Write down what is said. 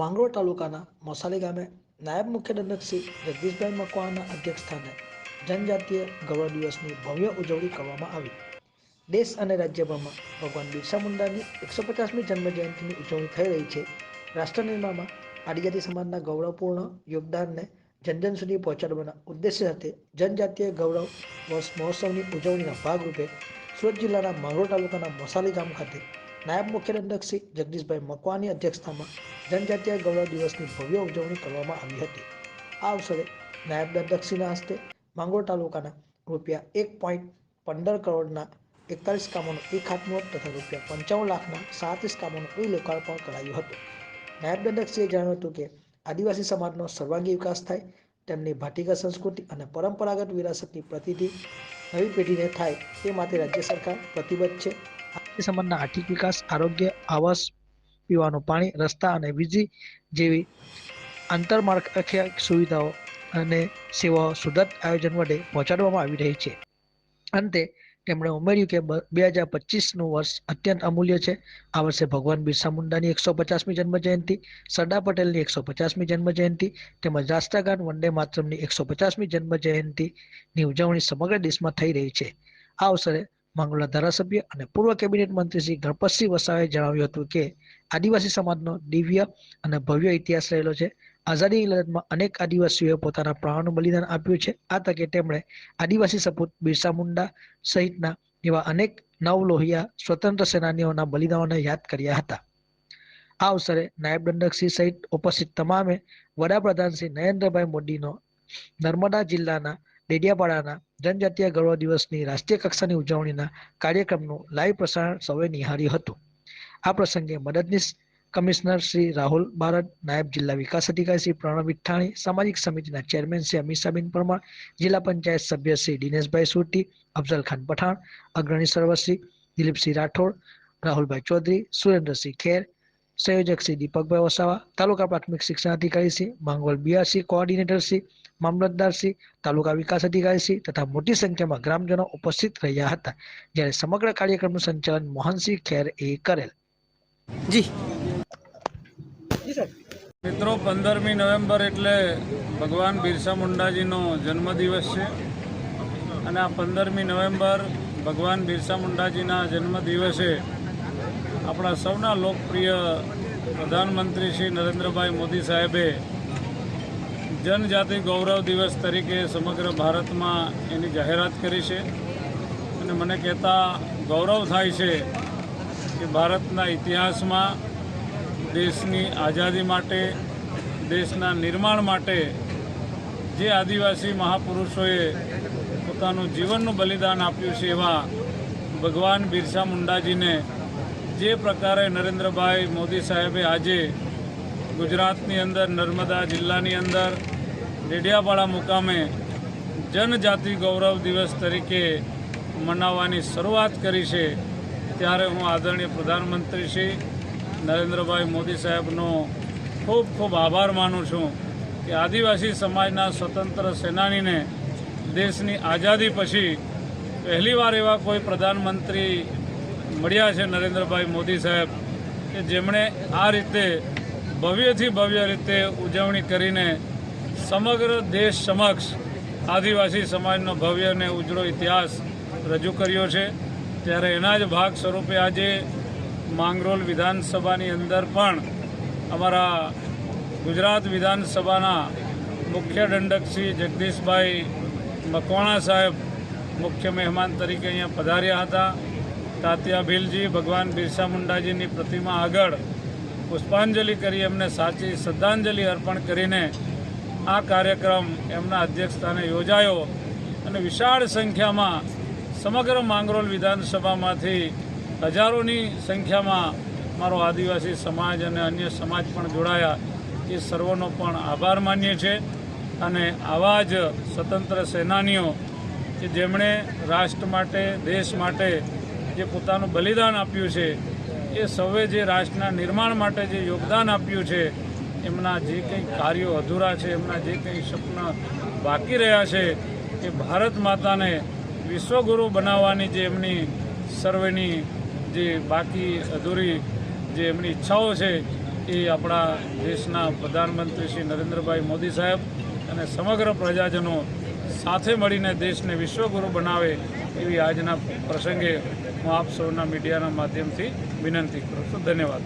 માંગરોળ તાલુકાના મોસાલી ગામે નાયબ મુખ્ય દંડક શ્રી જગદીશભાઈ મકવાણાના અધ્યક્ષસ્થાને જનજાતીય ગૌરવ દિવસની ભવ્ય ઉજવણી કરવામાં આવી। દેશ અને રાજ્યભરમાં ભગવાન બિરસા મુંડાની 150મી જન્મ જયંતિની ઉજવણી થઈ રહી છે। રાષ્ટ્ર નિર્માણમાં આદિજાતિ સમાજના ગૌરવપૂર્ણ યોગદાનને જન જન સુધી પહોંચાડવાના ઉદ્દેશ્ય સાથે જનજાતીય ગૌરવ વર્ષ મહોત્સવની ઉજવણીના ભાગરૂપે સુરત જિલ્લાના માંગરોળ તાલુકાના મોસાલી ગામ ખાતે નાયબ મુખ્ય દંડક શ્રી જગદીશભાઈ મકવાણાની અધ્યક્ષતામાં જનજાતીય ગૌરવ દિવસની ભવ્ય ઉજવણી કરવામાં આવી હતી। આ અવસરે નાયબ દંડકશ્રીના હસ્તે માંગરોળ તાલુકાના ₹1.15 કરોડના 41 કામોનું ખાતમુહૂર્ત તથા ₹55 લાખના 37 કામોનું લોકાર્પણ કરાયું હતું। નાયબ દંડકશ્રીએ જણાવ્યું હતું કે આદિવાસી સમાજનો સર્વાંગી વિકાસ થાય, તેમની ભાતીગત સંસ્કૃતિ અને પરંપરાગત વિરાસતની પ્રતિનિધિ નવી પેઢીને થાય તે માટે રાજ્ય સરકાર પ્રતિબદ્ધ છે। આદિવાસી સમાજના આર્થિક વિકાસ, આરોગ્ય, આવાસ, પીવાનું પાણી, રસ્તા અને વીજળી જેવી આંતરમાળખાકીય સુવિધાઓ અને સેવાઓ સુદૃઢ આયોજન વડે પહોંચાડવામાં આવી રહી છે। અંતે તેમણે ઉમેર્યું કે 2025નું વર્ષ અત્યંત અમૂલ્ય છે। આ વર્ષે ભગવાન બિરસા મુંડાની 150મી જન્મ જયંતિ, સરદાર પટેલની 150મી જન્મ જયંતિ તેમજ રાષ્ટ્રગાન વંદે માતરમની 150મી જન્મ જયંતિની ઉજવણી સમગ્ર દેશમાં થઈ રહી છે। આ અવસરે માંગરોળના ધારાસભ્ય અને પૂર્વ કેબિનેટ મંત્રી શ્રી ગણપતસિંહ વસાવાએ જણાવ્યું હતું કે આદિવાસી સમાજનો દિવ્ય અને ભવ્ય ઇતિહાસ રહેલો છે। આઝાદીની લડતમાં અનેક આદિવાસીઓએ પોતાના પ્રાણોનું બલિદાન આપ્યું છે। આ તકે તેમણે આદિવાસી સપૂત બિરસા મુંડા સહિતના એવા અનેક નવલોહિયા સ્વતંત્ર સેનાનીઓના બલિદાનોને યાદ કર્યા હતા। આ અવસરે નાયબ દંડકશ્રી સહિત ઉપસ્થિત તમામે વડાપ્રધાન શ્રી નરેન્દ્રભાઈ મોદીનો નર્મદા જિલ્લાના ડેડિયાપાડાના જનજાતીય ગૌરવ દિવસની રાષ્ટ્રીય કક્ષાની ઉજવણીના કાર્યક્રમનું લાઈવ પ્રસારણ સૌએ નિહાળ્યું હતું। આ પ્રસંગે મદદનીશ કમિશનર શ્રી રાહુલ બારડ, નાયબ જિલ્લા વિકાસ અધિકારી શ્રી પ્રણવ વિઠ્ઠાણી, સામાજિક સમિતિના ચેરમેન શ્રી અમીષાબેન પરમાર, જિલ્લા પંચાયત સભ્ય શ્રી દિનેશભાઈ સુરતી, અફઝલ ખાન પઠાણ, અગ્રણી સર્વશ્રી દિલીપસિંહ રાઠોડ, રાહુલભાઈ ચૌધરી, સુરેન્દ્રસિંહ ખેર, સંયોજક શ્રી દીપકભાઈ વસાવા, તાલુકા પ્રાથમિક શિક્ષણ અધિકારી શ્રી માંગરોળ બીઆરસી કોઓર્ડિનેટર શ્રી, મામલતદાર શ્રી, તાલુકા વિકાસ અધિકારી શ્રી તથા મોટી સંખ્યામાં ગ્રામજનો ઉપસ્થિત રહ્યા હતા। જ્યારે સમગ્ર કાર્યક્રમનું સંચાલન મોહનસિંહ ખેર કરેલ। જી મિત્રો, 15મી નવેમ્બર એટલે ભગવાન બિરસા મુંડાજીનો જન્મદિવસ છે અને આ 15મી નવેમ્બર ભગવાન બિરસા મુંડાજીના જન્મદિવસે આપણા સૌના લોકપ્રિય પ્રધાનમંત્રી શ્રી નરેન્દ્રભાઈ મોદી સાહેબે જનજાતિ ગૌરવ દિવસ તરીકે સમગ્ર ભારતમાં એની જાહેરાત કરી છે અને મને કહેતા ગૌરવ થાય છે કે ભારતના ઇતિહાસમાં દેશની આઝાદી માટે, દેશના નિર્માણ માટે જે આદિવાસી મહાપુરુષોએ પોતાનું જીવનનું બલિદાન આપ્યું છે એવા ભગવાન બિરસા મુંડાજીને જે પ્રકારે નરેન્દ્રભાઈ મોદી સાહેબે આજે ગુજરાતની અંદર નર્મદા જિલ્લાની અંદર ડેડિયાપાડા મુકામે જનજાતિ ગૌરવ દિવસ તરીકે મનાવવાની શરૂઆત કરી છે, ત્યારે હું આદરણીય પ્રધાનમંત્રી શ્રી નરેન્દ્રભાઈ મોદી સાહેબનો ખૂબ ખૂબ આભાર માનું છું કે આદિવાસી સમાજના સ્વતંત્ર સેનાનીને દેશની આઝાદી પછી પહેલીવાર એવા કોઈ પ્રધાનમંત્રી મળ્યા છે નરેન્દ્રભાઈ મોદી સાહેબ કે જેમણે આ રીતે ભવ્યથી ભવ્ય રીતે ઉજવણી કરીને સમગ્ર દેશ સમક્ષ આદિવાસી સમાજનો ભવ્ય અને ઉજળો ઇતિહાસ રજૂ કર્યો છે। ત્યારે એના જ ભાગ સ્વરૂપે આજે માંગરોળ વિધાનસભાની અંદર પણ અમારા ગુજરાત વિધાનસભાના મુખ્ય દંડક શ્રી જગદીશભાઈ મકવાણા સાહેબ મુખ્ય મહેમાન તરીકે અહીંયા પધાર્યા હતા। તાત્યા ભીલજી ભગવાન બિરસા મુંડાજીની પ્રતિમા આગળ પુષ્પાંજલિ કરી એમને સાચી શ્રદ્ધાંજલિ અર્પણ કરીને આ કાર્યક્રમ એમના અધ્યક્ષસ્થાને યોજાયો અને વિશાળ સંખ્યામાં સમગ્ર માંગરોળ વિધાનસભામાંથી હજારોની સંખ્યામાં મારો આદિવાસી સમાજ અને અન્ય સમાજ પણ જોડાયા। એ સર્વનો પણ આભાર માનીએ છીએ અને આવા જ સ્વતંત્ર સેનાનીઓ કે જેમણે રાષ્ટ્ર માટે, દેશ માટે જે પોતાનું બલિદાન આપ્યું છે, એ સૌએ જે રાષ્ટ્રના નિર્માણ માટે જે યોગદાન આપ્યું છે, એમના જે કંઈ કાર્યો અધૂરા છે, એમના જે કંઈ સપના બાકી રહ્યા છે, એ ભારત માતાને વિશ્વગુરુ બનાવવાની જે એમની સર્વેની જે બાકી અધૂરી જે એમની ઈચ્છાઓ છે એ આપણા દેશના પ્રધાનમંત્રી શ્રી નરેન્દ્રભાઈ મોદી સાહેબ અને સમગ્ર પ્રજાજનો સાથે મળીને દેશને વિશ્વગુરુ બનાવે એવી આજના પ્રસંગે હું આપ સૌના મીડિયાના માધ્યમથી વિનંતી કરું છું. ધન્યવાદ.